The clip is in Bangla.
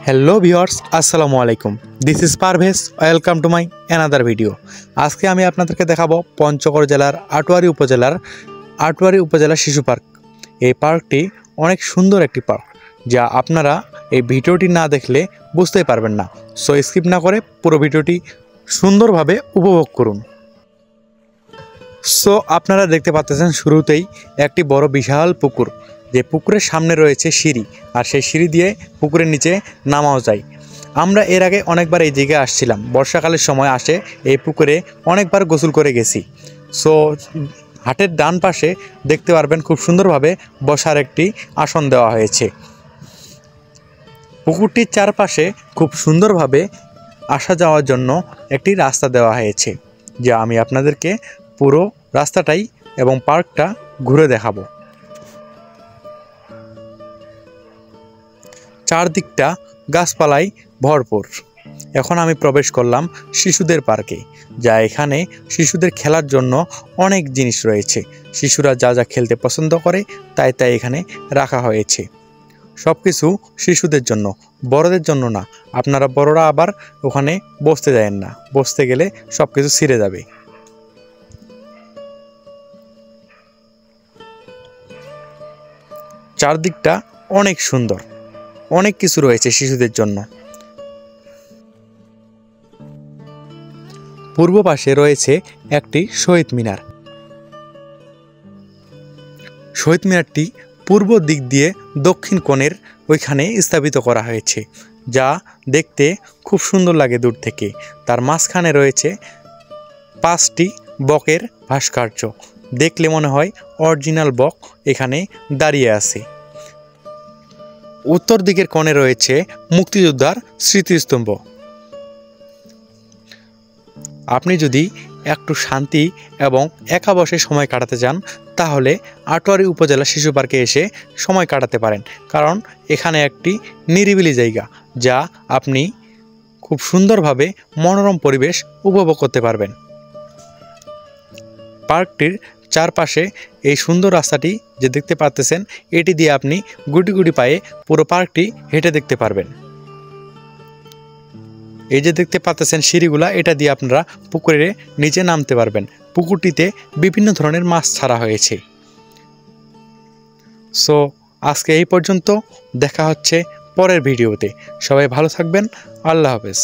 হ্যালো ভিউয়ার্স, আসসালামু আলাইকুম। This is Parvez. Welcome to my another video. আজকে আমি আপনাদেরকে দেখাবো পঞ্চগড় জেলার আটোয়ারী উপজেলার শিশু পার্ক। এই পার্কটি অনেক সুন্দর একটি পার্ক, যা আপনারা এই ভিডিওটি না দেখলে বুঝতেই পারবেন না। সো স্কিপ না করে পুরো ভিডিওটি সুন্দরভাবে উপভোগ করুন। সো আপনারা দেখতে পাচ্ছেন শুরুতেই একটি বড় বিশাল পুকুর, যে পুকুরের সামনে রয়েছে সিঁড়ি, আর সেই সিঁড়ি দিয়ে পুকুরের নিচে নামাও যায়। আমরা এর আগে অনেকবার এই জায়গায় আসছিলাম, বর্ষাকালের সময় আসে এই পুকুরে অনেকবার গোসল করে গেছি। সো হাটের ডান পাশে দেখতে পারবেন খুব সুন্দরভাবে বসার একটি আসন দেওয়া হয়েছে। পুকুরটির চারপাশে খুব সুন্দরভাবে আসা যাওয়ার জন্য একটি রাস্তা দেওয়া হয়েছে, যা আমি আপনাদেরকে পুরো রাস্তাটাই এবং পার্কটা ঘুরে দেখাবো। চারদিকটা গাছপালায় ভরপুর। এখন আমি প্রবেশ করলাম শিশুদের পার্কে, যা এখানে শিশুদের খেলার জন্য অনেক জিনিস রয়েছে। শিশুরা যা যা খেলতে পছন্দ করে তাই এখানে রাখা হয়েছে। সব কিছু শিশুদের জন্য, বড়দের জন্য না। আপনারা বড়রা আবার ওখানে বসতে দেন না, বসতে গেলে সব কিছু ছিঁড়ে যাবে। চারদিকটা অনেক সুন্দর, অনেক কিছু রয়েছে শিশুদের জন্য। পূর্ব পাশে রয়েছে একটি শহীদ মিনার। শহীদ মিনারটি পূর্ব দিক দিয়ে দক্ষিণ কোণের ওইখানে স্থাপিত করা হয়েছে, যা দেখতে খুব সুন্দর লাগে দূর থেকে। তার মাঝখানে রয়েছে 5টি বকের ভাস্কর্য। দেখলে মনে হয় অরিজিনাল বক এখানে দাঁড়িয়ে আছে। উত্তর দিকের কোণে রয়েছে মুক্তিযোদ্ধার স্মৃতিস্তম্ভ। আপনি যদি একটু শান্তি এবং একা বসে সময় কাটাতে চান, তাহলে আটোয়ারী উপজেলা শিশু পার্কে এসে সময় কাটাতে পারেন, কারণ এখানে একটি নিরিবিলি জায়গা, যা আপনি খুব সুন্দরভাবে মনোরম পরিবেশ উপভোগ করতে পারবেন। পার্কটির চারপাশে এই সুন্দর রাস্তাটি যে দেখতে পাচ্ছেন, এটি দিয়ে আপনি গুটি গুটি পায়ে পুরো পার্কটি হেঁটে দেখতে পারবেন। এই যে দেখতে পাচ্ছেন সিঁড়িগুলা, এটা দিয়ে আপনারা পুকুরে নিচে নামতে পারবেন। পুকুরটিতে বিভিন্ন ধরনের মাছ ছাড়া হয়েছে। সো আজকে এই পর্যন্ত, দেখা হচ্ছে পরের ভিডিওতে। সবাই ভালো থাকবেন। আল্লাহ হাফেজ।